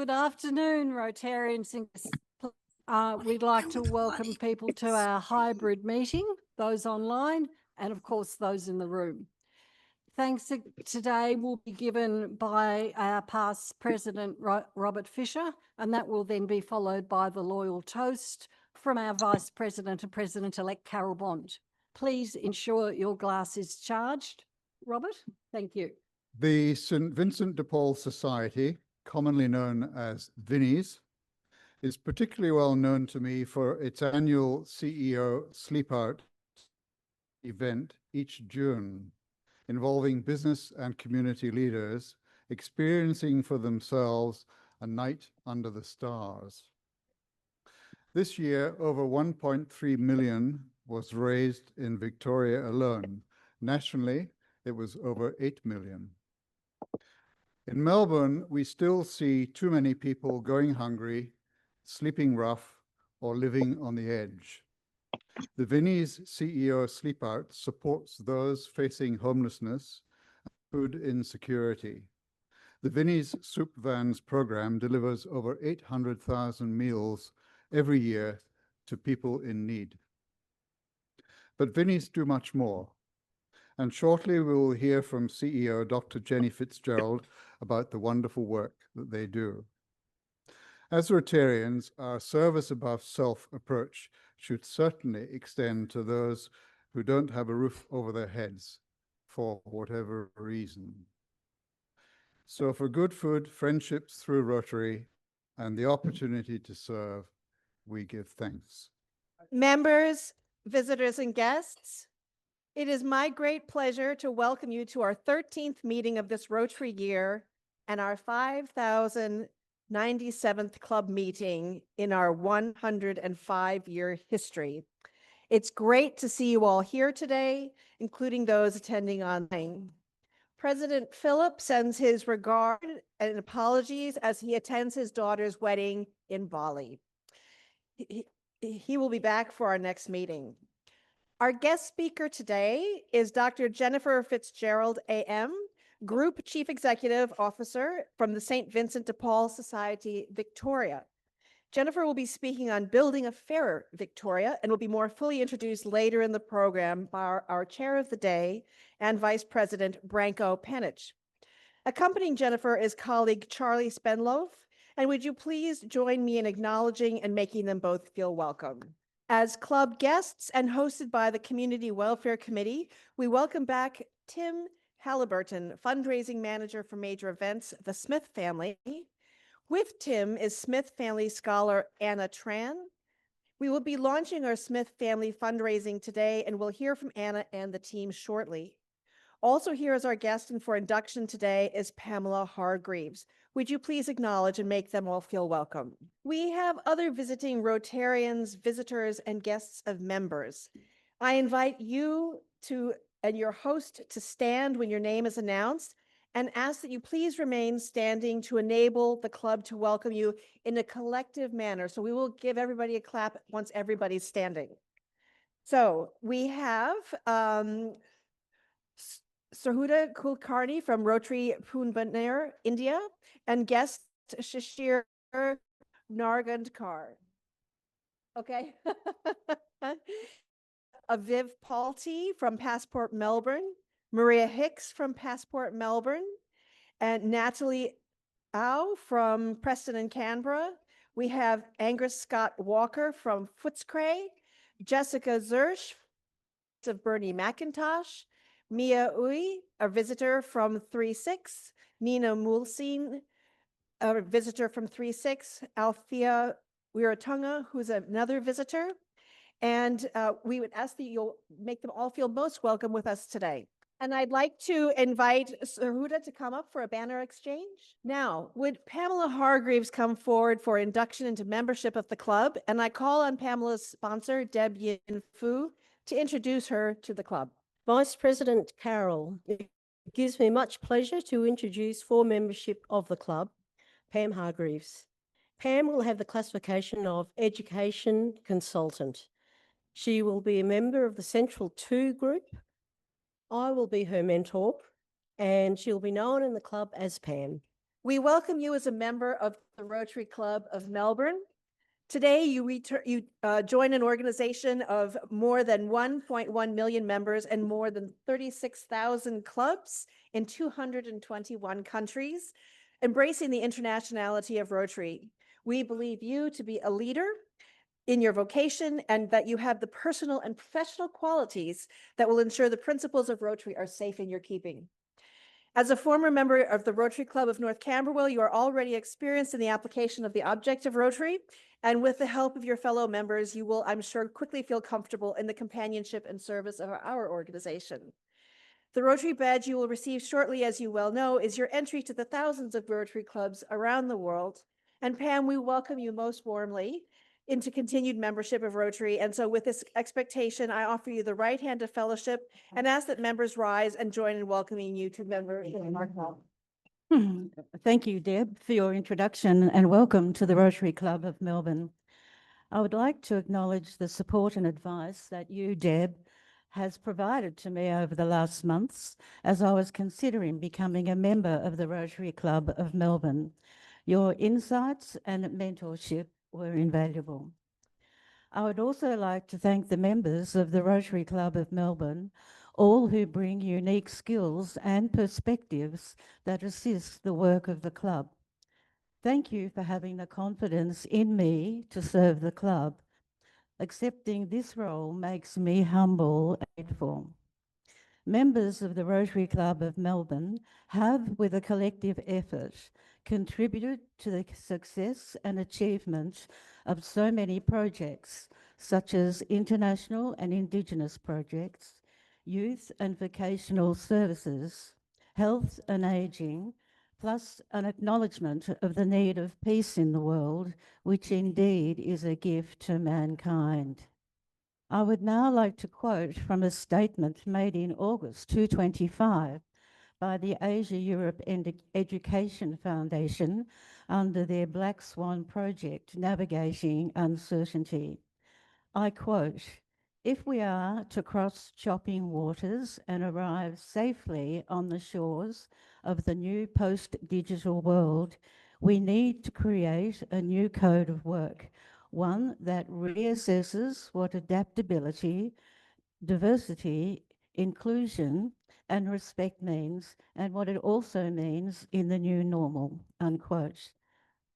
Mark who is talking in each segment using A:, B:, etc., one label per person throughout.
A: Good afternoon, Rotarians. We'd like to welcome people to our hybrid meeting, those online and of course those in the room. Thanks today will be given by our past President, Robert Fisher, and that will then be followed by the loyal toast from our Vice President and President-elect Carol Bond. Please ensure your glass is charged. Robert, thank you.
B: The St. Vincent de Paul Society, commonly known as Vinnies, is particularly well known to me for its annual CEO Sleep Out event each June, involving business and community leaders experiencing for themselves a night under the stars. This year, over 1.3 million was raised in Victoria alone. Nationally, it was over 8 million. In Melbourne, we still see too many people going hungry, sleeping rough, or living on the edge. The Vinnies CEO Sleep Out supports those facing homelessness and food insecurity. The Vinnies Soup Vans program delivers over 800,000 meals every year to people in need. But Vinnies do much more. And shortly we will hear from CEO Dr. Jenny Fitzgerald about the wonderful work that they do. As Rotarians, our service above self approach should certainly extend to those who don't have a roof over their heads for whatever reason. So for good food, friendships through Rotary, and the opportunity to serve, we give thanks.
C: Members, visitors, and guests, it is my great pleasure to welcome you to our 13th meeting of this Rotary year and our 5,097th club meeting in our 105-year history. It's great to see you all here today, including those attending online. President Phillip sends his regard and apologies as he attends his daughter's wedding in Bali. He will be back for our next meeting. Our guest speaker today is Dr. Jennifer Fitzgerald, AM, Group Chief Executive Officer from the St. Vincent de Paul Society, Victoria. Jennifer will be speaking on building a fairer Victoria and will be more fully introduced later in the program by our Chair of the Day and Vice President Branko Panic. Accompanying Jennifer is colleague Charlie Spenloaf, and would you please join me in acknowledging and making them both feel welcome. As club guests and hosted by the Community Welfare Committee, we welcome back Tim Halliburton, fundraising manager for major events, the Smith family. With Tim is Smith family scholar Anna Tran. We will be launching our Smith family fundraising today, and we'll hear from Anna and the team shortly. Also here as our guest and for induction today is Pamela Hargreaves. Would you please acknowledge and make them all feel welcome? We have other visiting Rotarians, visitors, and guests of members. I invite you and your host to stand when your name is announced and ask that you please remain standing to enable the club to welcome you in a collective manner. So we will give everybody a clap once everybody's standing. So we have Sarhuda Kulkarni from Rotary Poonbaner, India, and guest Shashir Nargandkar. Okay. Aviv Palti from Passport Melbourne, Maria Hicks from Passport Melbourne, and Natalie Au from Preston and Canberra. We have Angus Scott Walker from Footscray, Jessica Zersh of Bernie McIntosh, Mia Ui, a visitor from 3-6, Nina Mulsine, a visitor from 3-6, Althea Wiratunga, who's another visitor, and we would ask that you'll make them all feel most welcome with us today. And I'd like to invite Sarhuda to come up for a banner exchange. Now, would Pamela Hargreaves come forward for induction into membership of the club? And I call on Pamela's sponsor, Deb Yin Fu, to introduce her to the club.
D: Vice President Carol, it gives me much pleasure to introduce for membership of the club, Pam Hargreaves. Pam will have the classification of Education Consultant. She will be a member of the Central 2 group. I will be her mentor, and she'll be known in the club as Pam.
C: We welcome you as a member of the Rotary Club of Melbourne. Today, you join an organization of more than 1.1 million members and more than 36,000 clubs in 221 countries, embracing the internationality of Rotary. We believe you to be a leader in your vocation and that you have the personal and professional qualities that will ensure the principles of Rotary are safe in your keeping. As a former member of the Rotary Club of North Camberwell, you are already experienced in the application of the object of Rotary, and with the help of your fellow members, you will, I'm sure, quickly feel comfortable in the companionship and service of our organization. The Rotary badge you will receive shortly, as you well know, is your entry to the thousands of Rotary clubs around the world. And Pam, we welcome you most warmly into continued membership of Rotary. And so with this expectation, I offer you the right hand of fellowship and ask that members rise and join in welcoming you to member in our club.
E: Thank you, Deb, for your introduction and welcome to the Rotary Club of Melbourne. I would like to acknowledge the support and advice that you, Deb, has provided to me over the last months as I was considering becoming a member of the Rotary Club of Melbourne. Your insights and mentorship were invaluable. I would also like to thank the members of the Rotary Club of Melbourne, all who bring unique skills and perspectives that assist the work of the club. Thank you for having the confidence in me to serve the club. Accepting this role makes me humble and grateful. Members of the Rotary Club of Melbourne have, with a collective effort, contributed to the success and achievement of so many projects, such as international and Indigenous projects, youth and vocational services, health and ageing, plus an acknowledgement of the need of peace in the world, which indeed is a gift to mankind. I would now like to quote from a statement made in August 2025 by the Asia Europe Education Foundation under their Black Swan project, Navigating Uncertainty. I quote, "If we are to cross chopping waters and arrive safely on the shores of the new post-digital world, we need to create a new code of work, one that reassesses what adaptability, diversity, inclusion, and respect means, and what it also means in the new normal," unquote.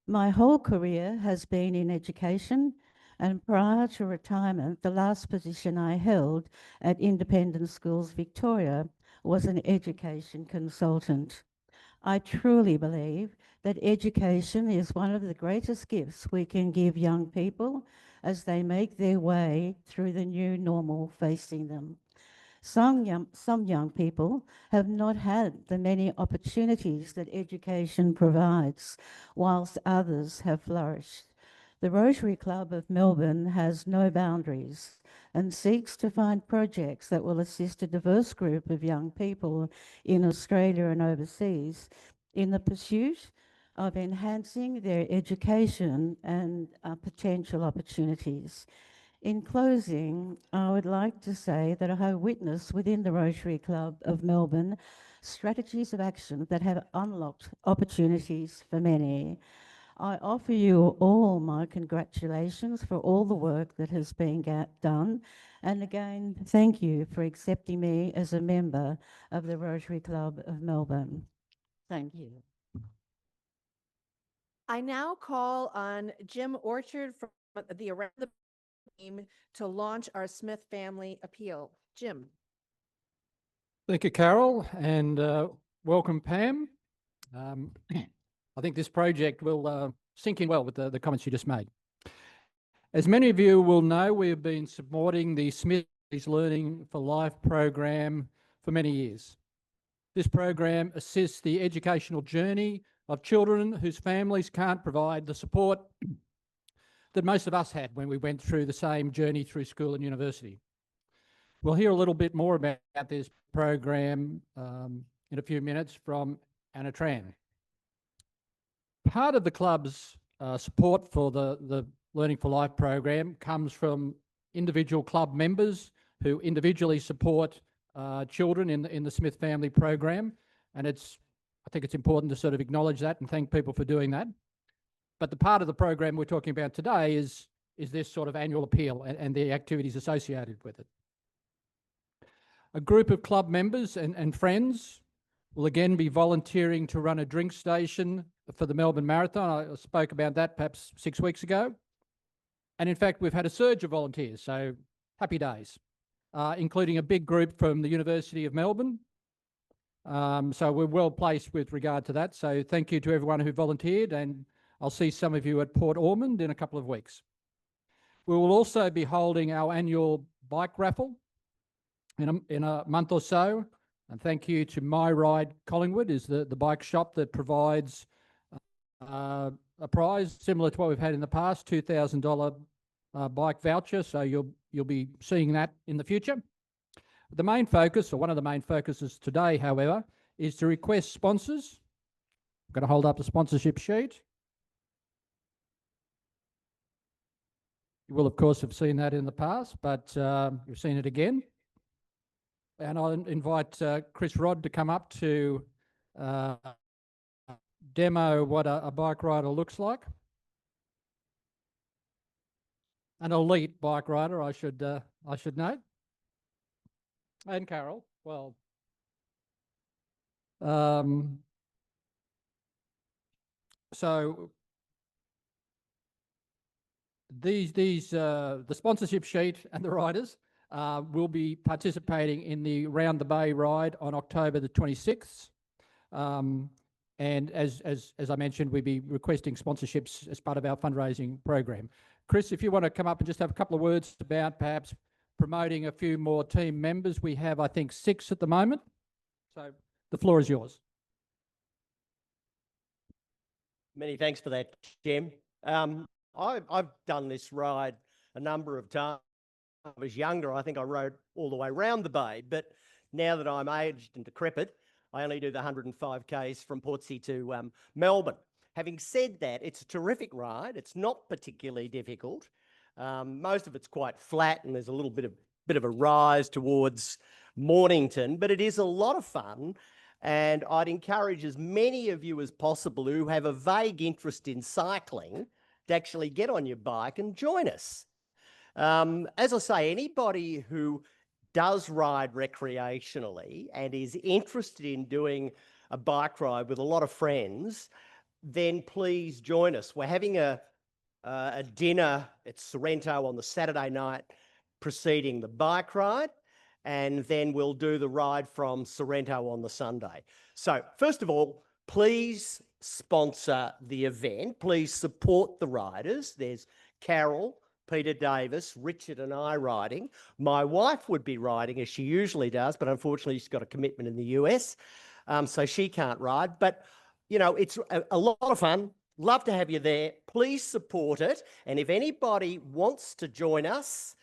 E: My whole career has been in education, and prior to retirement, the last position I held at Independent Schools Victoria was an education consultant. I truly believe that education is one of the greatest gifts we can give young people as they make their way through the new normal facing them. Some young people have not had the many opportunities that education provides, whilst others have flourished. The Rotary Club of Melbourne has no boundaries and seeks to find projects that will assist a diverse group of young people in Australia and overseas in the pursuit of enhancing their education and potential opportunities. In closing, I would like to say that I have witnessed within the Rotary Club of Melbourne strategies of action that have unlocked opportunities for many. I offer you all my congratulations for all the work that has been done. And again, thank you for accepting me as a member of the Rotary Club of Melbourne. Thank you.
C: I now call on Jim Orchard from the Around the team to launch our Smith family appeal. Jim.
F: Thank you, Carol, and welcome, Pam. I think this project will sink in well with the comments you just made. As many of you will know, we have been supporting the Smith Learning for Life program for many years. This program assists the educational journey of children whose families can't provide the support that most of us had when we went through the same journey through school and university. We'll hear a little bit more about this program in a few minutes from Anna Tran. Part of the club's support for the Learning for Life program comes from individual club members who individually support children in the Smith family program, and it's I think it's important to sort of acknowledge that and thank people for doing that. But the part of the program we're talking about today is this sort of annual appeal and the activities associated with it. A group of club members and friends will again be volunteering to run a drink station for the Melbourne Marathon. I spoke about that perhaps 6 weeks ago. And in fact, we've had a surge of volunteers, so happy days, including a big group from the University of Melbourne. So we're well placed with regard to that. So thank you to everyone who volunteered, and I'll see some of you at Port Ormond in a couple of weeks. We will also be holding our annual bike raffle in a month or so. And thank you to My Ride Collingwood, is the bike shop that provides a prize similar to what we've had in the past, $2,000 bike voucher. So you'll be seeing that in the future. The main focus, or one of the main focuses today, however, is to request sponsors. I'm going to hold up the sponsorship sheet. You will, of course, have seen that in the past, but you've seen it again. And I'll invite Chris Rodd to come up to demo what a bike rider looks like. An elite bike rider, I should note. And Carol, well. So the sponsorship sheet and the riders will be participating in the Round the Bay ride on October the 26th. And as I mentioned, we'll be requesting sponsorships as part of our fundraising program. Chris, if you want to come up and just have a couple of words about perhaps promoting a few more team members. We have, I think, 6 at the moment. So the floor is yours.
G: Many thanks for that, Jim. I've done this ride a number of times. When I was younger, I think I rode all the way around the bay, but now that I'm aged and decrepit, I only do the 105 Ks from Portsea to Melbourne. Having said that, it's a terrific ride. It's not particularly difficult. Most of it's quite flat, and there's a little bit of a rise towards Mornington, but it is a lot of fun. And I'd encourage as many of you as possible who have a vague interest in cycling to actually get on your bike and join us. As I say, anybody who does ride recreationally and is interested in doing a bike ride with a lot of friends, then please join us. We're having a dinner at Sorrento on the Saturday night preceding the bike ride, and then we'll do the ride from Sorrento on the Sunday. So first of all, please sponsor the event. Please support the riders. There's Carol, Peter Davis, Richard and I riding. My wife would be riding, as she usually does, but unfortunately she's got a commitment in the US, so she can't ride. But, you know, it's a lot of fun. Love to have you there. Please support it. And if anybody wants to join us,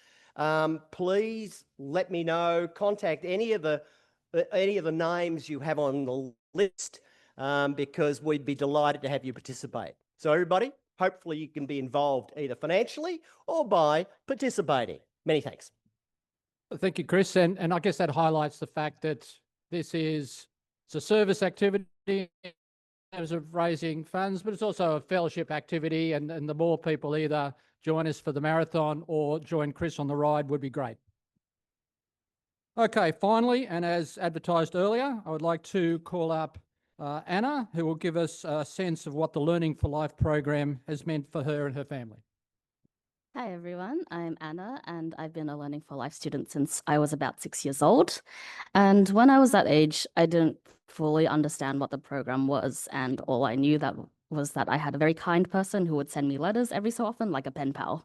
G: please let me know. Contact any of the names you have on the list, because we'd be delighted to have you participate. So everybody, hopefully you can be involved either financially or by participating. Many thanks.
F: Thank you, Chris. And I guess that highlights the fact that it's a service activity in terms of raising funds, but it's also a fellowship activity, and the more people either join us for the marathon or join Chris on the ride would be great. Okay, finally, and as advertised earlier, I would like to call up Anna, who will give us a sense of what the Learning for Life program has meant for her and her family.
H: Hi everyone, I'm Anna and I've been a Learning for Life student since I was about 6 years old. And when I was that age, I didn't fully understand what the program was, and all I knew was that I had a very kind person who would send me letters every so often, like a pen pal.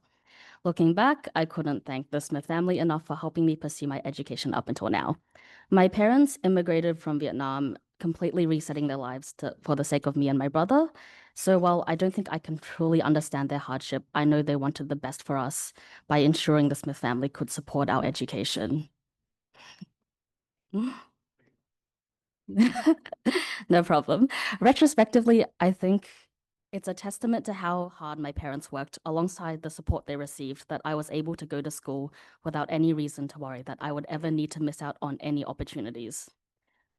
H: Looking back, I couldn't thank the Smith family enough for helping me pursue my education up until now. My parents immigrated from Vietnam, completely resetting their lives for the sake of me and my brother. So while I don't think I can truly understand their hardship, I know they wanted the best for us by ensuring the Smith family could support our education. No problem. Retrospectively, I think it's a testament to how hard my parents worked alongside the support they received that I was able to go to school without any reason to worry that I would ever need to miss out on any opportunities.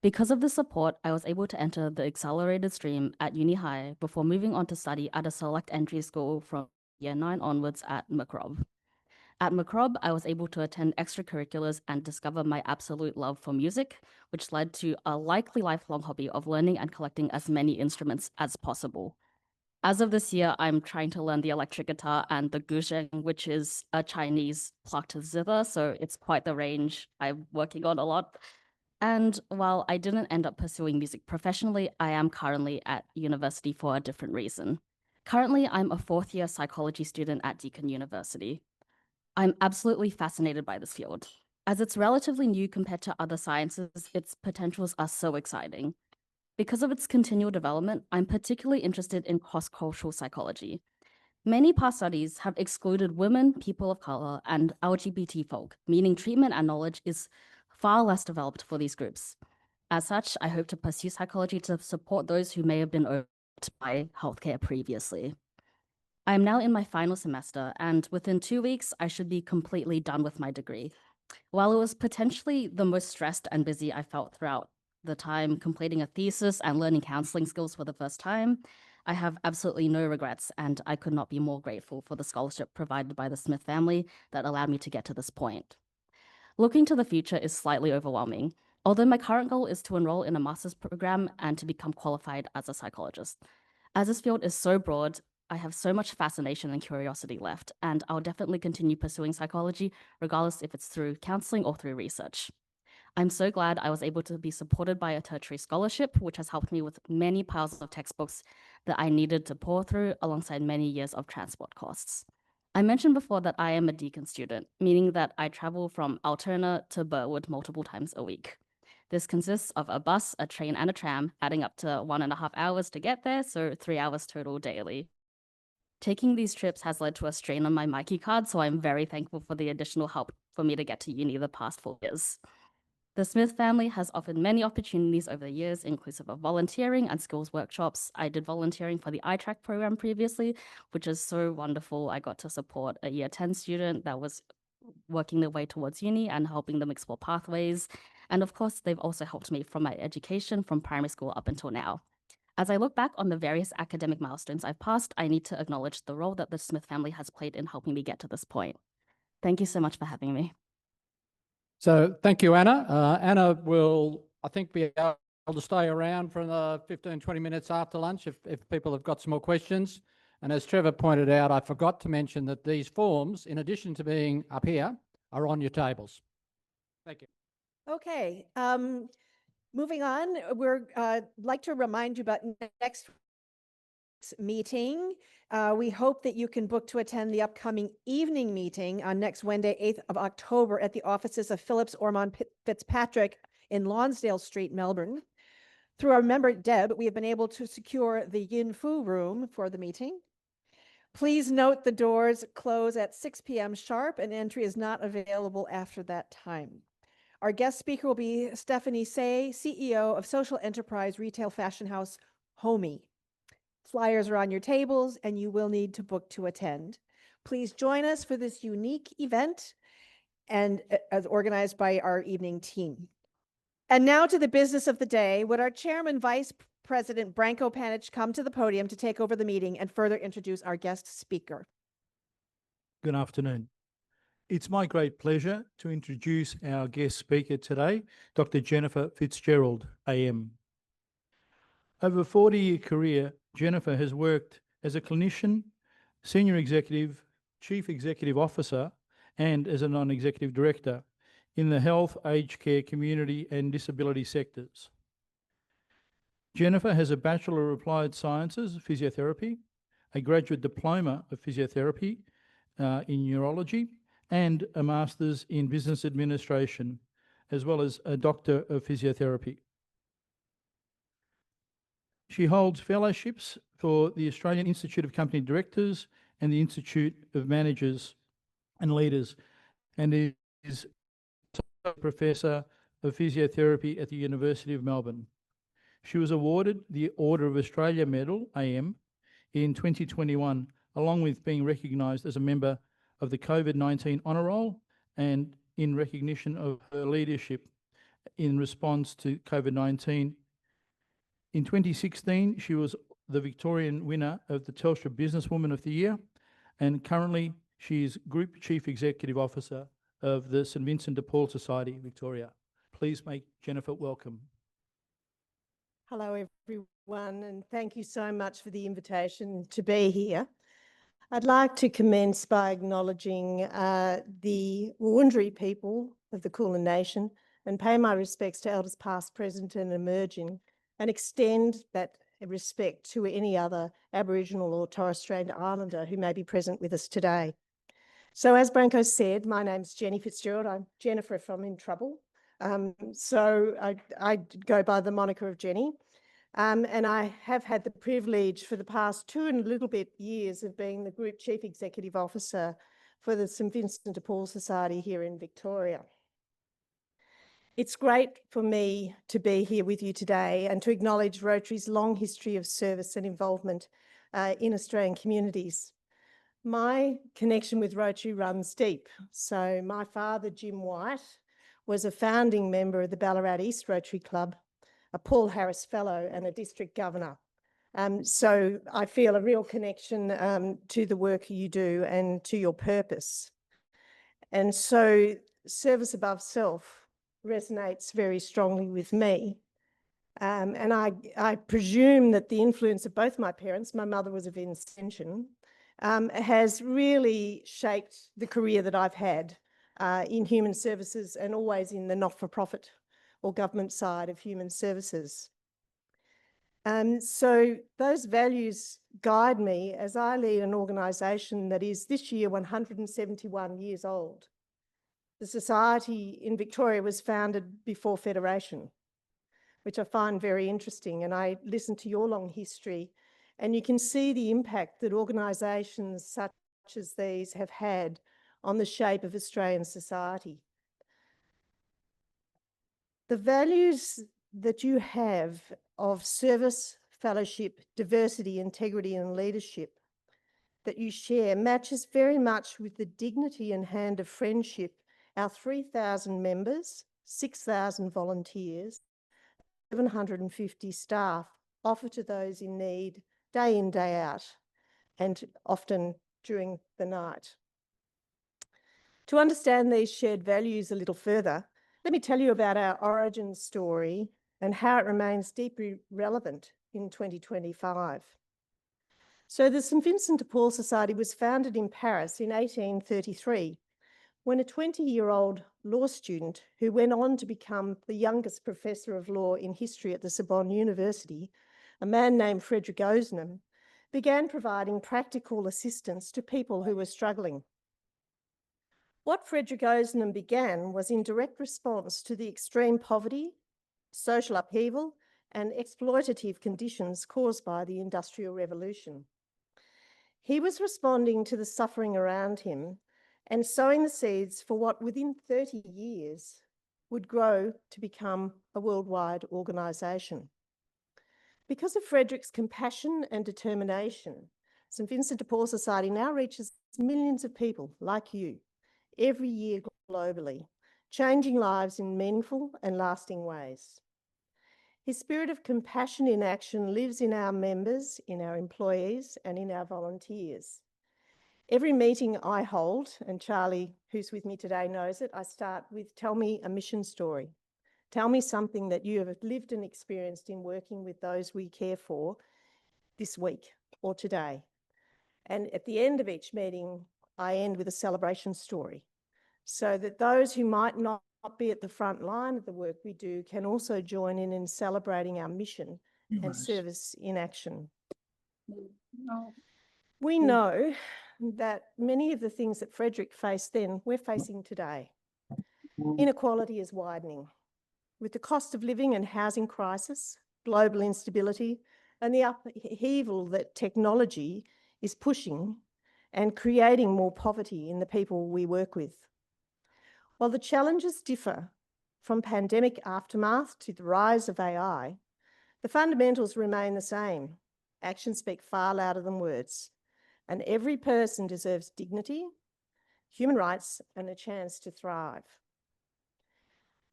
H: Because of the support, I was able to enter the accelerated stream at Uni High before moving on to study at a select entry school from year 9 onwards at Macrob. At Macrob, I was able to attend extracurriculars and discover my absolute love for music, which led to a likely lifelong hobby of learning and collecting as many instruments as possible. As of this year, I'm trying to learn the electric guitar and the guzheng, which is a Chinese plucked zither, so it's quite the range I'm working on a lot. And while I didn't end up pursuing music professionally, I am currently at university for a different reason. Currently, I'm a 4th-year psychology student at Deakin University. I'm absolutely fascinated by this field. As it's relatively new compared to other sciences, its potentials are so exciting. Because of its continual development, I'm particularly interested in cross-cultural psychology. Many past studies have excluded women, people of color, and LGBT folk, meaning treatment and knowledge is far less developed for these groups. As such, I hope to pursue psychology to support those who may have been overlooked by healthcare previously. I am now in my final semester, and within 2 weeks, I should be completely done with my degree. While it was potentially the most stressed and busy I felt throughout the time completing a thesis and learning counseling skills for the first time, I have absolutely no regrets, and I could not be more grateful for the scholarship provided by the Smith family that allowed me to get to this point. Looking to the future is slightly overwhelming, although my current goal is to enroll in a master's program and to become qualified as a psychologist. As this field is so broad, I have so much fascination and curiosity left, and I'll definitely continue pursuing psychology, regardless if it's through counseling or through research. I'm so glad I was able to be supported by a tertiary scholarship, which has helped me with many piles of textbooks that I needed to pour through alongside many years of transport costs. I mentioned before that I am a Deakin student, meaning that I travel from Alterna to Burwood multiple times a week. This consists of a bus, a train, and a tram, adding up to 1.5 hours to get there, so 3 hours total daily. Taking these trips has led to a strain on my Mikey card, so I'm very thankful for the additional help for me to get to uni the past 4 years. The Smith family has offered many opportunities over the years, inclusive of volunteering and skills workshops. I did volunteering for the iTrack program previously, which is so wonderful. I got to support a year 10 student that was working their way towards uni and helping them explore pathways. And of course, they've also helped me from my education from primary school up until now. As I look back on the various academic milestones I've passed, I need to acknowledge the role that the Smith family has played in helping me get to this point. Thank you so much for having me.
F: So thank you, Anna. Anna will, I think, be able to stay around for another 15, 20 minutes after lunch if people have got some more questions. And as Trevor pointed out, I forgot to mention that these forms, in addition to being up here, are on your tables. Thank you.
C: Okay, moving on, we're like to remind you about next meeting. We hope that you can book to attend the upcoming evening meeting on next Wednesday, 8th of October at the offices of Phillips Ormond Fitzpatrick in Lonsdale Street, Melbourne. Through our member Deb, we have been able to secure the Yin Fu room for the meeting. Please note the doors close at 6 p.m. sharp and entry is not available after that time. Our guest speaker will be Stephanie Say, CEO of social enterprise retail fashion house Homey. Flyers are on your tables and you will need to book to attend. Please join us for this unique event and as organized by our evening team. And now to the business of the day. Would our chairman, Vice President Branko Panic come to the podium to take over the meeting and further introduce our guest speaker?
I: Good afternoon. It's my great pleasure to introduce our guest speaker today, Dr. Jennifer Fitzgerald, AM. Over a 40-year career, Jennifer has worked as a clinician, senior executive, chief executive officer, and as a non-executive director in the health, aged care, community, and disability sectors. Jennifer has a Bachelor of Applied Sciences, Physiotherapy, a graduate diploma of physiotherapy in neurology, and a Master's in Business Administration, as well as a Doctor of Physiotherapy. She holds fellowships for the Australian Institute of Company Directors and the Institute of Managers and Leaders, and is a Professor of Physiotherapy at the University of Melbourne. She was awarded the Order of Australia Medal, AM, in 2021, along with being recognised as a member of the COVID-19 Honour Roll and in recognition of her leadership in response to COVID-19. In 2016, she was the Victorian winner of the Telstra Businesswoman of the Year, and currently she is Group Chief Executive Officer of the St Vincent de Paul Society, Victoria. Please make Jennifer welcome.
C: Hello, everyone, and thank you so much for the invitation to be here. I'd like to commence by acknowledging the Wurundjeri people of the Kulin Nation and pay my respects to elders past, present and emerging, and extend that respect to any other Aboriginal or Torres Strait Islander who may be present with us today. So as Branko said, my name's Jenny Fitzgerald. I'm Jennifer if I'm in trouble. So I go by the moniker of Jenny. And I have had the privilege for the past 2 and a little bit years of being the Group Chief Executive Officer for the St Vincent de Paul Society here in Victoria. It's great for me to be here with you today and to acknowledge Rotary's long history of service and involvement in Australian communities. My connection with Rotary runs deep. So my father, Jim White, was a founding member of the Ballarat East Rotary Club, a Paul Harris Fellow and a District Governor. So I feel a real connection to the work you do and to your purpose. And so service above self resonates very strongly with me. And I presume that the influence of both my parents, my mother was a Vincentian, has really shaped the career that I've had in human services and always in the not-for-profit or government side of human services. So those values guide me as I lead an organisation that is this year 171 years old. The society in Victoria was founded before Federation, which I find very interesting, and I listen to your long history and you can see the impact that organisations such as these have had on the shape of Australian society. The values that you have of service, fellowship, diversity, integrity and leadership that you share matches very much with the dignity and hand of friendship our 3,000 members, 6,000 volunteers, 750 staff offer to those in need day in, day out, and often during the night. To understand these shared values a little further, let me tell you about our origin story and how it remains deeply relevant in 2025. So the St Vincent de Paul Society was founded in Paris in 1833 when a 20-year-old law student who went on to become the youngest professor of law in history at the Sorbonne University, a man named Frederick Ozanam, began providing practical assistance to people who were struggling. What Frederick Ozanam began was in direct response to the extreme poverty, social upheaval, and exploitative conditions caused by the Industrial Revolution. He was responding to the suffering around him and sowing the seeds for what within 30 years would grow to become a worldwide organisation. Because of Frederick's compassion and determination, St Vincent de Paul Society now reaches millions of people like you every year globally, changing lives in meaningful and lasting ways. His spirit of compassion in action lives in our members, in our employees, and in our volunteers. Every meeting I hold, and Charlie, who's with me today, knows it, I start with, tell me a mission story. Tell me something that you have lived and experienced in working with those we care for this week or today. And at the end of each meeting, I end with a celebration story so that those who might not be at the front line of the work we do can also join in celebrating our mission and service in action. We know that many of the things that Frederick faced then, we're facing today. Inequality is widening. With the cost of living and housing crisis, global instability, and the upheaval that technology is pushing and creating more poverty in the people we work with. While the challenges differ from pandemic aftermath to the rise of AI, the fundamentals remain the same. Actions speak far louder than words, and every person deserves dignity, human rights, and a chance to thrive.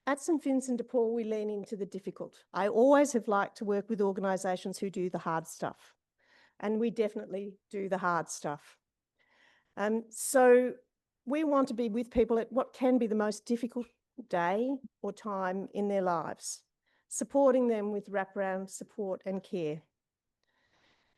D: At St Vincent de Paul, we lean into the difficult. I always have liked to work with organisations who do the hard stuff, and we definitely do the hard stuff. So we want to be with people at what can be the most difficult day or time in their lives, supporting them with wraparound support and care.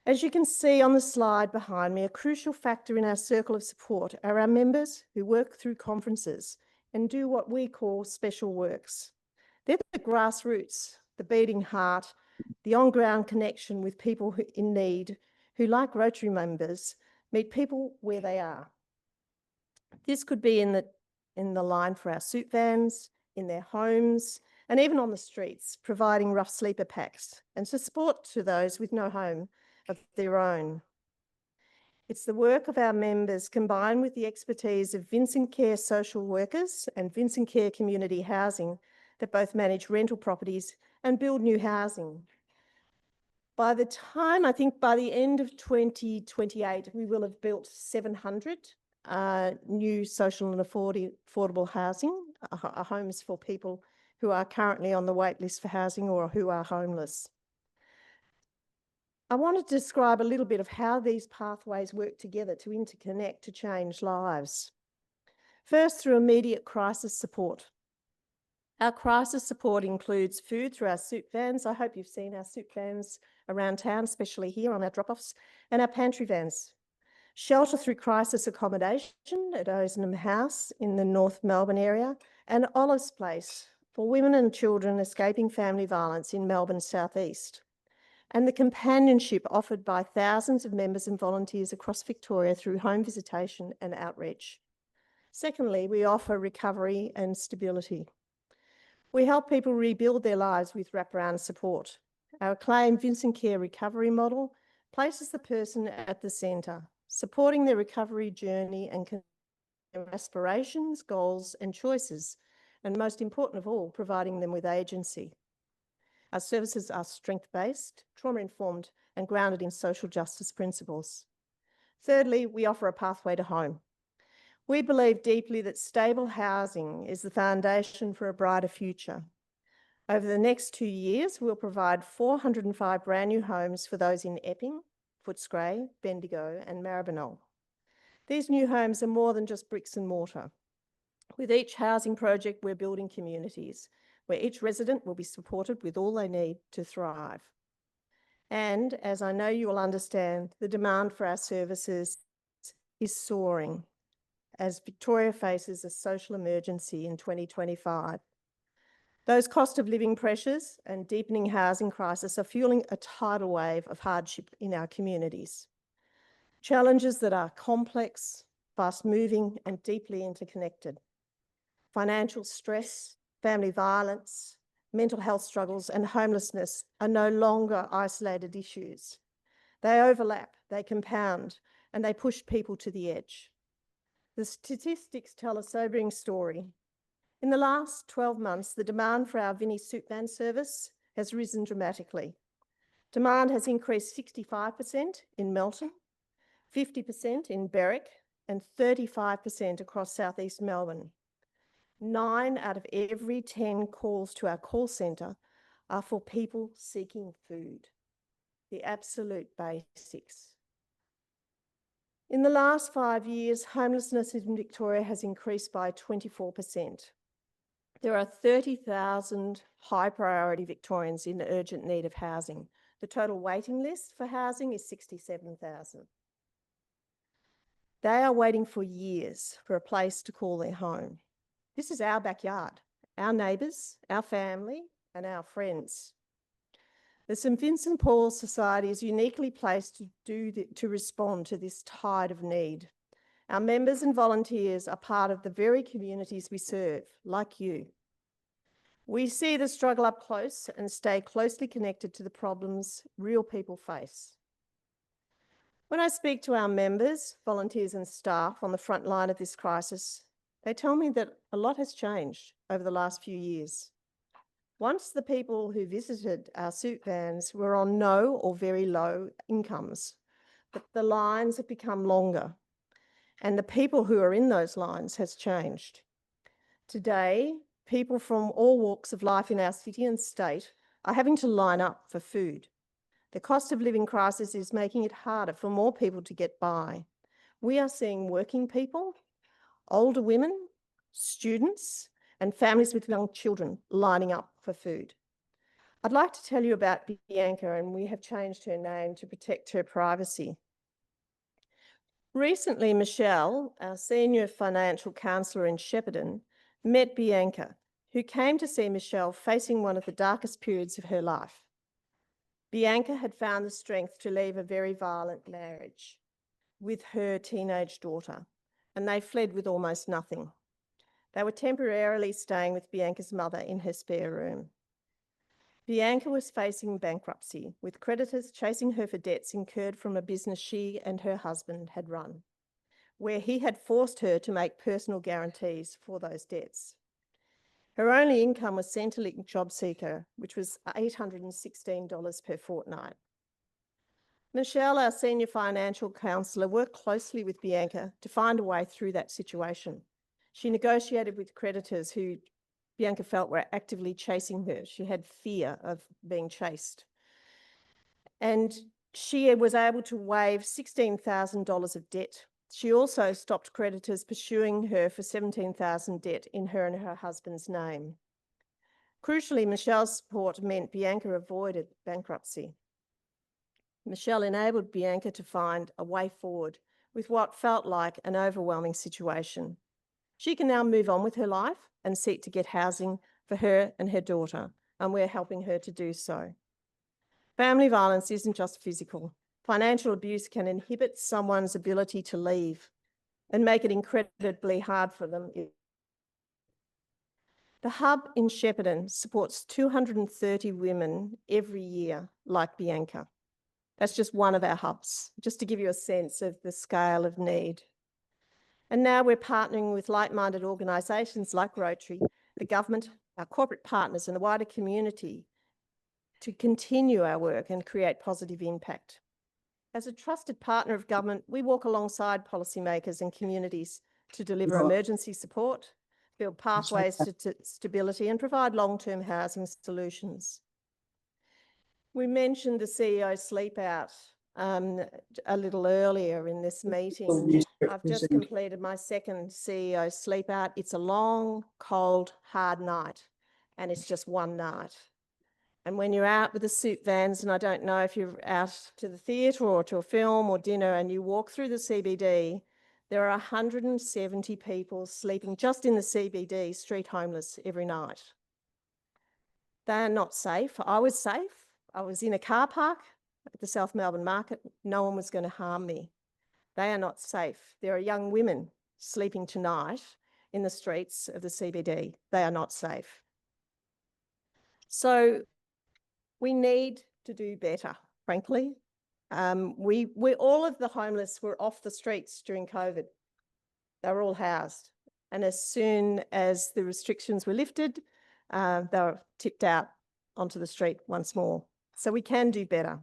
D: As you can see on the slide behind me, a crucial factor in our circle of support are our members who work through conferences and do what we call special works. They're the grassroots, the beating heart, the on-ground connection with people in need who, like Rotary members, meet people where they are. This could be in the line for our soup vans, in their homes, and even on the streets, providing rough sleeper packs and support to those with no home of their own. It's the work of our members combined with the expertise of Vincent Care social workers and Vincent Care community housing that both manage rental properties and build new housing. By the time, I think by the end of 2028, we will have built 700 new social and affordable housing, homes for people who are currently on the wait list for housing or who are homeless. I want to describe a little bit of how these pathways work together to interconnect to change lives. First, through immediate crisis support. Our crisis support includes food through our soup vans. I hope you've seen our soup vans around town, especially here on our drop-offs, and our pantry vans. Shelter through crisis accommodation at Osenham House in the North Melbourne area, and Olive's Place for women and children escaping family violence in Melbourne's southeast. And the companionship offered by thousands of members and volunteers across Victoria through home visitation and outreach. Secondly, we offer recovery and stability. We help people rebuild their lives with wraparound support. Our acclaimed Vincent Care recovery model places the person at the centre, supporting their recovery journey and their aspirations, goals and choices, and most important of all, providing them with agency. Our services are strength-based, trauma-informed and grounded in social justice principles. Thirdly, we offer a pathway to home. We believe deeply that stable housing is the foundation for a brighter future. Over the next 2 years, we'll provide 405 brand new homes for those in Epping, Footscray, Bendigo and Maribyrnong. These new homes are more than just bricks and mortar. With each housing project, we're building communities where each resident will be supported with all they need to thrive. And as I know you will understand, the demand for our services is soaring as Victoria faces a social emergency in 2025. Those cost of living pressures and deepening housing crisis are fueling a tidal wave of hardship in our communities. Challenges that are complex, fast-moving and deeply interconnected. Financial stress, family violence, mental health struggles and homelessness are no longer isolated issues. They overlap, they compound, and they push people to the edge. The statistics tell a sobering story. In the last 12 months, the demand for our Vinnie soup van service has risen dramatically. Demand has increased 65% in Melton, 50% in Berwick, and 35% across southeast Melbourne. 9 out of every 10 calls to our call centre are for people seeking food, the absolute basics. In the last 5 years, homelessness in Victoria has increased by 24%. There are 30,000 high priority Victorians in urgent need of housing. The total waiting list for housing is 67,000. They are waiting for years for a place to call their home. This is our backyard, our neighbours, our family and our friends. The St Vincent Paul Society is uniquely placed to respond to this tide of need. Our members and volunteers are part of the very communities we serve, like you. We see the struggle up close and stay closely connected to the problems real people face. When I speak to our members, volunteers and staff on the front line of this crisis, they tell me that a lot has changed over the last few years. Once the people who visited our soup vans were on no or very low incomes, but the lines have become longer and the people who are in those lines has changed. Today,
C: people from all walks of life in our city and state are having to line up for food. The cost of living crisis is making it harder for more people to get by. We are seeing working people, older women, students, and families with young children lining up for food. I'd like to tell you about Bianca, and we have changed her name to protect her privacy. Recently, Michelle, our senior financial counsellor in Shepparton, met Bianca, who came to see Michelle facing one of the darkest periods of her life. Bianca had found the strength to leave a very violent marriage with her teenage daughter, and they fled with almost nothing. They were temporarily staying with Bianca's mother in her spare room. Bianca was facing bankruptcy, with creditors chasing her for debts incurred from a business she and her husband had run, where he had forced her to make personal guarantees for those debts. Her only income was Centrelink JobSeeker, which was $816 per fortnight. Michelle, our senior financial counsellor, worked closely with Bianca to find a way through that situation. She negotiated with creditors who Bianca felt were actively chasing her. She had fear of being chased. And she was able to waive $16,000 of debt. She also stopped creditors pursuing her for $17,000 debt in her and her husband's name. Crucially, Michelle's support meant Bianca avoided bankruptcy. Michelle enabled Bianca to find a way forward with what felt like an overwhelming situation. She can now move on with her life and seek to get housing for her and her daughter, and we're helping her to do so. Family violence isn't just physical. Financial abuse can inhibit someone's ability to leave and make it incredibly hard for them. The hub in Shepparton supports 230 women every year like Bianca. That's just one of our hubs, just to give you a sense of the scale of need. And now we're partnering with like-minded organisations like Rotary, the government, our corporate partners and the wider community to continue our work and create positive impact. As a trusted partner of government, we walk alongside policymakers and communities to deliver emergency support, build pathways to stability and provide long-term housing solutions. We mentioned the CEO sleep out a little earlier in this meeting. I've just completed my second CEO sleep out. It's a long, cold, hard night, and it's just one night. And when you're out with the soup vans, and I don't know if you're out to the theatre or to a film or dinner, and you walk through the CBD, there are 170 people sleeping just in the CBD, street homeless, every night. They are not safe. I was safe. I was in a car park at the South Melbourne market. No one was going to harm me. They are not safe. There are young women sleeping tonight in the streets of the CBD. They are not safe. So we need to do better, frankly. We all of the homeless were off the streets during COVID. They were all housed. And as soon as the restrictions were lifted, they were tipped out onto the street once more. So we can do better.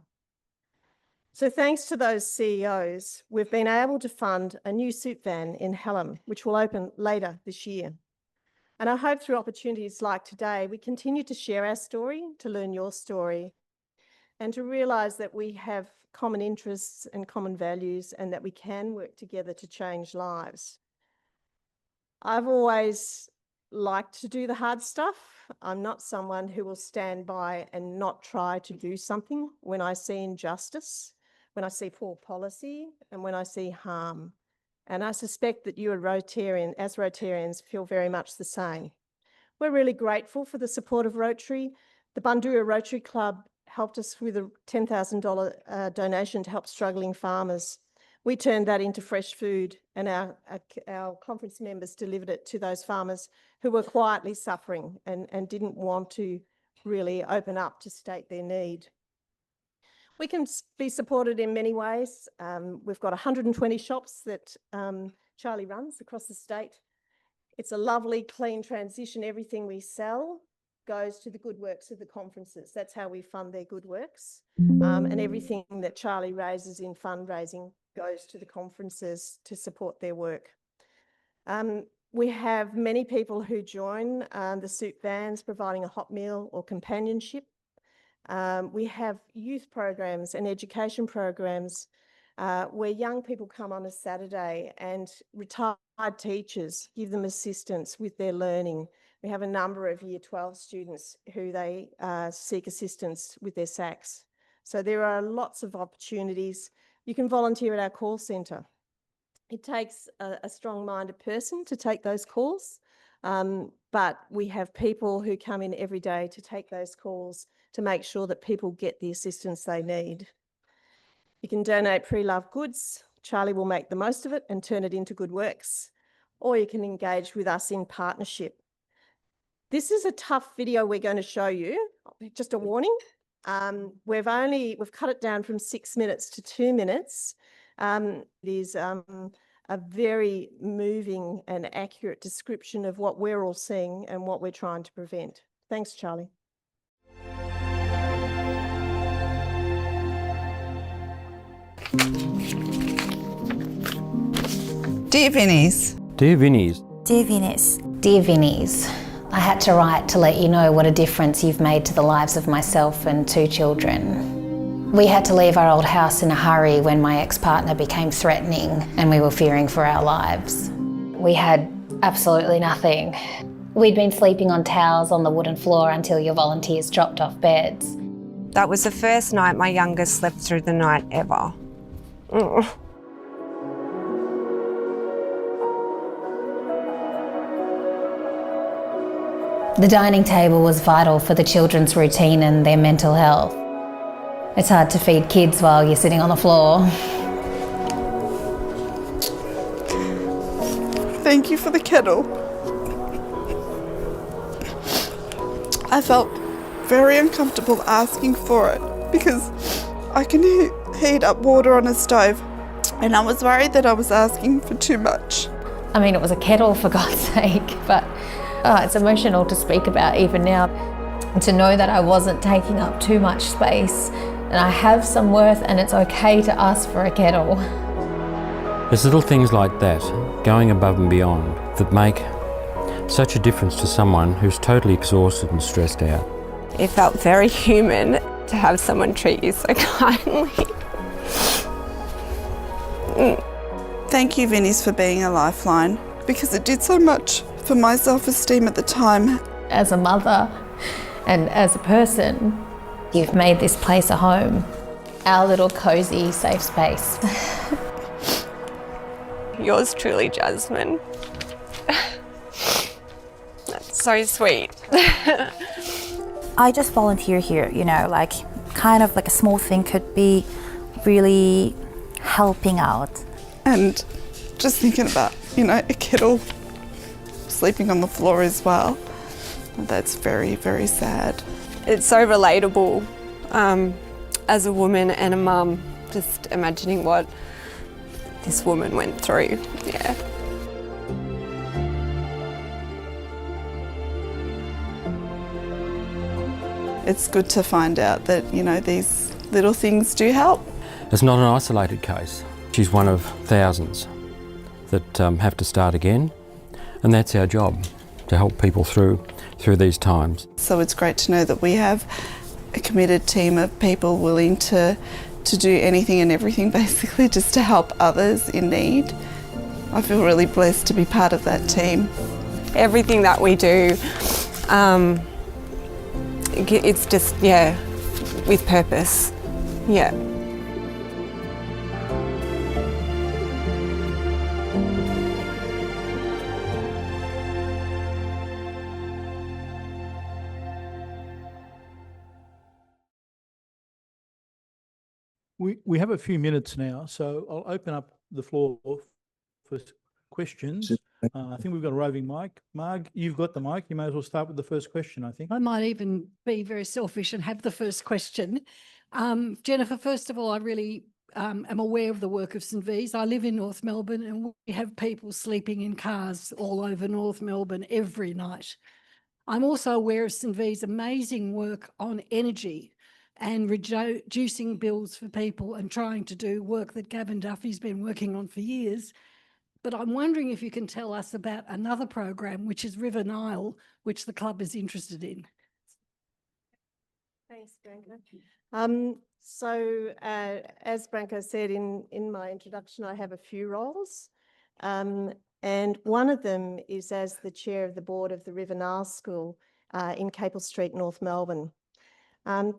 C: So thanks to those CEOs, we've been able to fund a new soup van in Hallam, which will open later this year. And I hope through opportunities like today, we continue to share our story, to learn your story, and to realise that we have common interests and common values and that we can work together to change lives. I've always liked to do the hard stuff. I'm not someone who will stand by and not try to do something when I see injustice, when I see poor policy, and when I see harm. And I suspect that you as Rotarians feel very much the same. We're really grateful for the support of Rotary. The Bundoora Rotary Club helped us with a $10,000 donation to help struggling farmers. We turned that into fresh food, and our conference members delivered it to those farmers who were quietly suffering and didn't want to really open up to state their need. We can be supported in many ways. We've got 120 shops that Charlie runs across the state. It's a lovely, clean transition. Everything we sell goes to the good works of the conferences. That's how we fund their good works. And everything that Charlie raises in fundraising goes to the conferences to support their work. We have many people who join the soup vans providing a hot meal or companionship. We have youth programs and education programs where young people come on a Saturday and retired teachers give them assistance with their learning. We have a number of Year 12 students who they seek assistance with their SACs. So there are lots of opportunities. You can volunteer at our call centre. It takes a strong-minded person to take those calls, but we have people who come in every day to take those calls to make sure that people get the assistance they need. You can donate pre-loved goods. Charlie will make the most of it and turn it into good works, or you can engage with us in partnership. This is a tough video we're going to show you, just a warning. We've cut it down from 6 minutes to 2 minutes. It is a very moving and accurate description of what we're all seeing and what we're trying to prevent. Thanks, Charlie.
J: Dear Vinnies.
K: Dear Vinnies.
L: Dear Vinnies.
M: Dear Vinnies, I had to write to let you know what a difference you've made to the lives of myself and 2 children. We had to leave our old house in a hurry when my ex-partner became threatening and we were fearing for our lives. We had absolutely nothing. We'd been sleeping on towels on the wooden floor until your volunteers dropped off beds.
J: That was the first night my youngest slept through the night ever.
M: The dining table was vital for the children's routine and their mental health. It's hard to feed kids while you're sitting on the floor.
N: Thank you for the kettle. I felt very uncomfortable asking for it because I can heat up water on a stove, and I was worried that I was asking for too much.
M: I mean, it was a kettle for God's sake, but it's emotional to speak about even now. And to know that I wasn't taking up too much space and I have some worth and it's okay to ask for a kettle.
K: There's little things like that, going above and beyond, that make such a difference to someone who's totally exhausted and stressed out.
J: It felt very human to have someone treat you so kindly.
N: Thank you, Vinnies, for being a lifeline, because it did so much for my self-esteem at the time.
M: As a mother and as a person, you've made this place a home, our little cosy, safe space.
J: Yours truly, Jasmine. That's so sweet.
L: I just volunteer here, you know, like kind of like a small thing could be really helping out.
N: And just thinking about, you know, a kettle sleeping on the floor as well. That's very, very sad.
J: It's so relatable as a woman and a mum, just imagining what this woman went through. Yeah.
N: It's good to find out that, you know, these little things do help.
K: It's not an isolated case. She's one of thousands that have to start again, and that's our job, to help people through these times.
N: So it's great to know that we have a committed team of people willing to do anything and everything, basically, just to help others in need. I feel really blessed to be part of that team.
J: Everything that we do, it's just, yeah, with purpose, yeah.
I: We have a few minutes now, so I'll open up the floor for questions. I think we've got a roving mic. Marg, you've got the mic. You may as well start with the first question, I think.
A: I might even be very selfish and have the first question. Jennifer, first of all, I really am aware of the work of St V's. I live in North Melbourne and we have people sleeping in cars all over North Melbourne every night. I'm also aware of St V's amazing work on energy and reducing bills for people and trying to do work that Gavin Duffy's been working on for years. but I'm wondering if you can tell us about another program, which is River Nile, which the club is interested in.
C: Thanks, Branko. As Branko said in my introduction, I have a few roles. And one of them is as the chair of the board of the River Nile School in Capel Street, North Melbourne.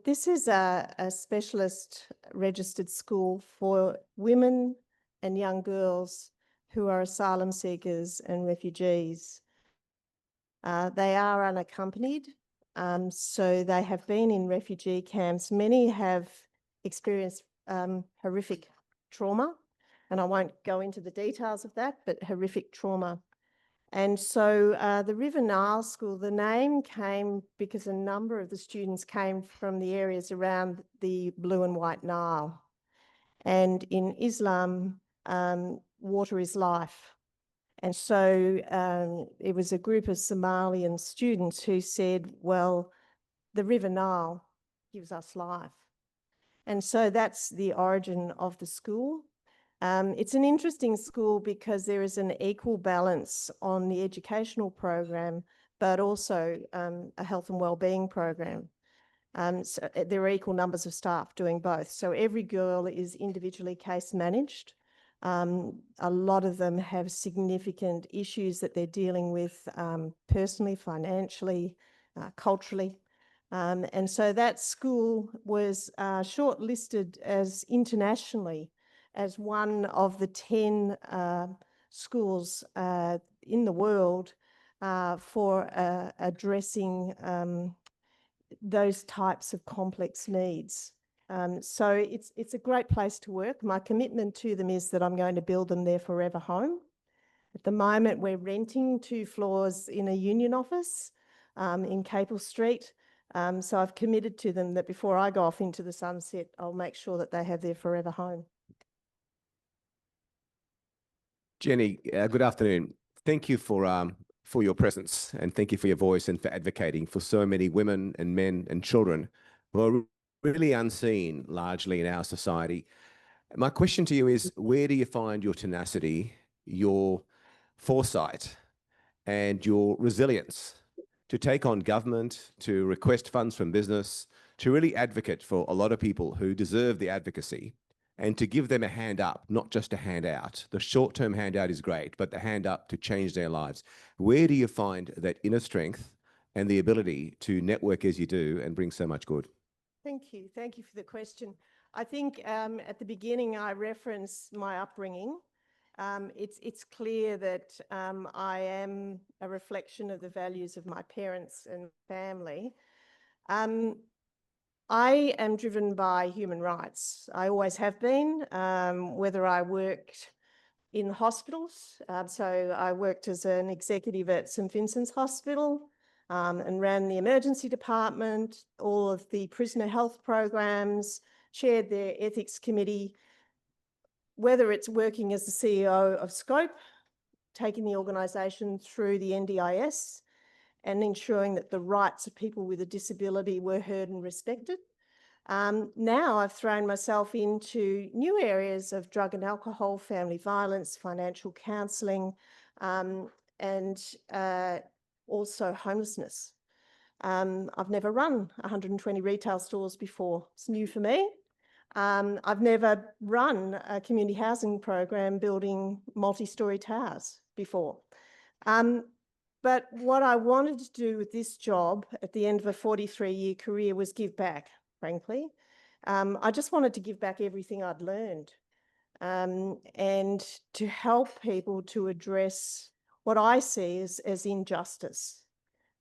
C: This is a specialist registered school for women and young girls who are asylum seekers and refugees. They are unaccompanied, so they have been in refugee camps. Many have experienced horrific trauma, and I won't go into the details of that, but horrific trauma. And so the River Nile School, the name came because a number of the students came from the areas around the Blue and White Nile. And in Islam, water is life. And so it was a group of Somalian students who said, well, the River Nile gives us life. And so that's the origin of the school. It's an interesting school because there is an equal balance on the educational program, but also a health and wellbeing program. So there are equal numbers of staff doing both. So every girl is individually case managed. A lot of them have significant issues that they're dealing with personally, financially, culturally. And so that school was shortlisted as internationally as one of the 10 schools in the world for addressing those types of complex needs. So it's a great place to work. My commitment to them is that I'm going to build them their forever home. At the moment, we're renting 2 floors in a union office in Capel Street. So I've committed to them that before I go off into the sunset, I'll make sure that they have their forever home.
O: Jenny, good afternoon. Thank you for your presence, and thank you for your voice and for advocating for so many women and men and children who are really unseen largely in our society. My question to you is, where do you find your tenacity, your foresight, and your resilience to take on government, to request funds from business, to really advocate for a lot of people who deserve the advocacy, and to give them a hand up, not just a hand out? The short-term handout is great, but the hand up to change their lives. Where do you find that inner strength and the ability to network as you do and bring so much good?
C: Thank you. Thank you for the question. I think at the beginning I referenced my upbringing. It's clear that I am a reflection of the values of my parents and family. I am driven by human rights. I always have been, whether I worked in hospitals. So I worked as an executive at St Vincent's Hospital and ran the emergency department, all of the prisoner health programs, chaired their ethics committee, whether it's working as the CEO of Scope, taking the organisation through the NDIS, and ensuring that the rights of people with a disability were heard and respected. Now I've thrown myself into new areas of drug and alcohol, family violence, financial counselling, and also homelessness. I've never run 120 retail stores before. It's new for me. I've never run a community housing program building multi-storey towers before. But what I wanted to do with this job at the end of a 43-year career was give back, frankly. I just wanted to give back everything I'd learned and to help people to address what I see as injustice.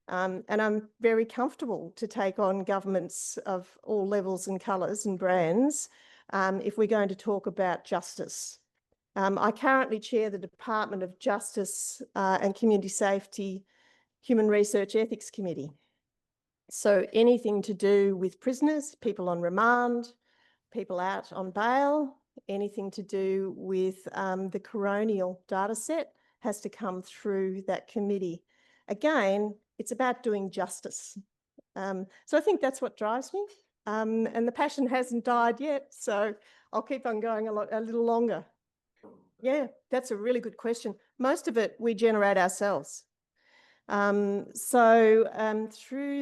C: And I'm very comfortable to take on governments of all levels and colours and brands if we're going to talk about justice. I currently chair the Department of Justice and Community Safety Human Research Ethics Committee. So anything to do with prisoners, people on remand, people out on bail, anything to do with the coronial data set has to come through that committee. Again, it's about doing justice. So I think that's what drives me. And the passion hasn't died yet, so I'll keep on going a little longer. Yeah, that's a really good question. Most of it we generate ourselves. Through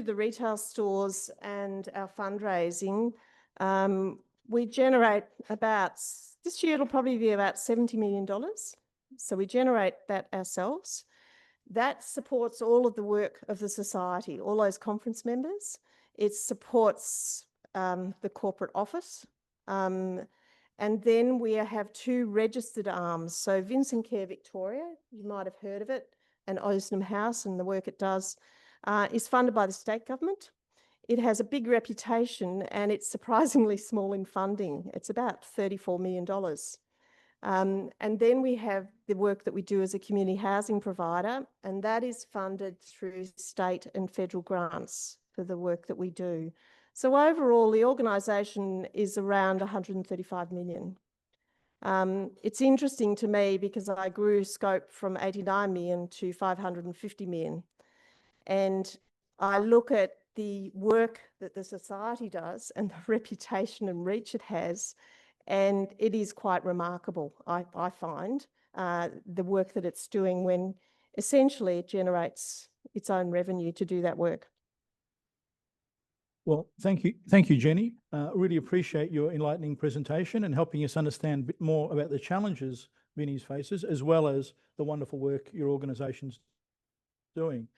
C: the retail stores and our fundraising, we generate this year it'll probably be about $70 million. So we generate that ourselves. That supports all of the work of the society, all those conference members. It supports the corporate office. And then we have 2 registered arms. So Vincent Care Victoria, you might have heard of it, and Osnum House and the work it does is funded by the state government. It has a big reputation and it's surprisingly small in funding. It's about $34 million. And then we have the work that we do as a community housing provider, and that is funded through state and federal grants for the work that we do. So overall, the organisation is around 135 million. It's interesting to me because I grew scope from 89 million to 550 million. And I look at the work that the society does and the reputation and reach it has, and it is quite remarkable, I find, the work that it's doing when essentially it generates its own revenue to do that work.
I: Well, thank you, Jenny. Really appreciate your enlightening presentation and helping us understand a bit more about the challenges Vinnie's faces, as well as the wonderful work your organisation's doing.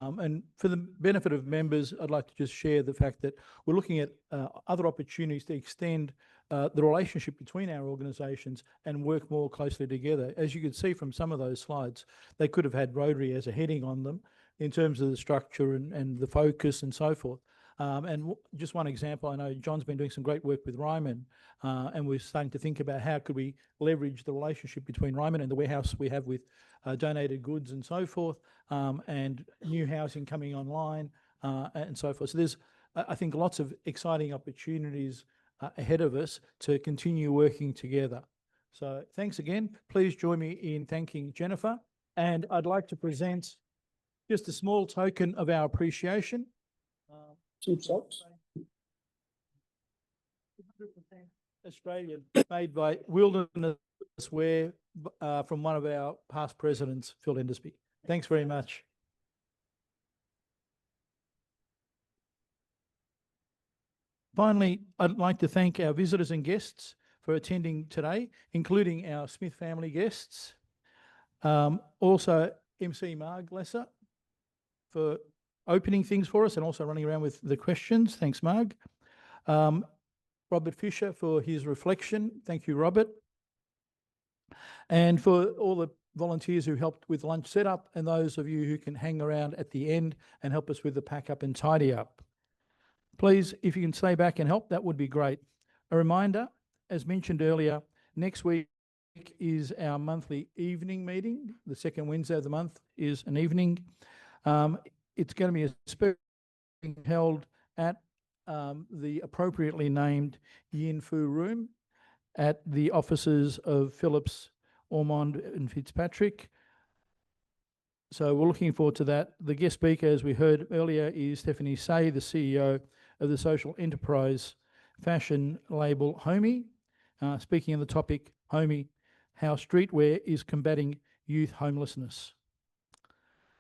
I: And for the benefit of members, I'd like to just share the fact that we're looking at other opportunities to extend the relationship between our organisations and work more closely together. As you can see from some of those slides, they could have had Rotary as a heading on them in terms of the structure and the focus and so forth. Just one example, I know John's been doing some great work with Ryman, and we're starting to think about how could we leverage the relationship between Ryman and the warehouse we have with donated goods and so forth, and new housing coming online and so forth. So there's, I think, lots of exciting opportunities ahead of us to continue working together. So thanks again. Please join me in thanking Jennifer. And I'd like to present just a small token of our appreciation. Cheap socks. Australian, made by Wilderness Wear from one of our past presidents, Phil Endersby. Thanks very much. Finally, I'd like to thank our visitors and guests for attending today, including our Smith family guests. Also, MC Marg Lesser for opening things for us and also running around with the questions. Thanks, Marg. Robert Fisher for his reflection. Thank you, Robert. And for all the volunteers who helped with lunch setup and those of you who can hang around at the end and help us with the pack up and tidy up. Please, if you can stay back and help, that would be great. A reminder, as mentioned earlier, next week is our monthly evening meeting. The second Wednesday of the month is an evening. It's going to be a special meeting held at the appropriately named Yin Fu Room at the offices of Phillips, Ormond and Fitzpatrick. So we're looking forward to that. The guest speaker, as we heard earlier, is Stephanie Say, the CEO of the social enterprise fashion label Homie, speaking on the topic, Homie, how streetwear is combating youth homelessness.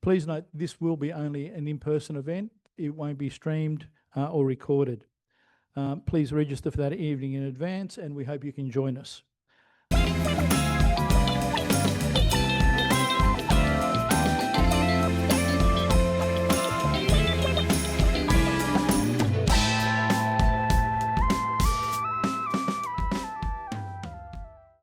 I: Please note, this will be only an in-person event. It won't be streamed or recorded. Please register for that evening in advance, and we hope you can join us.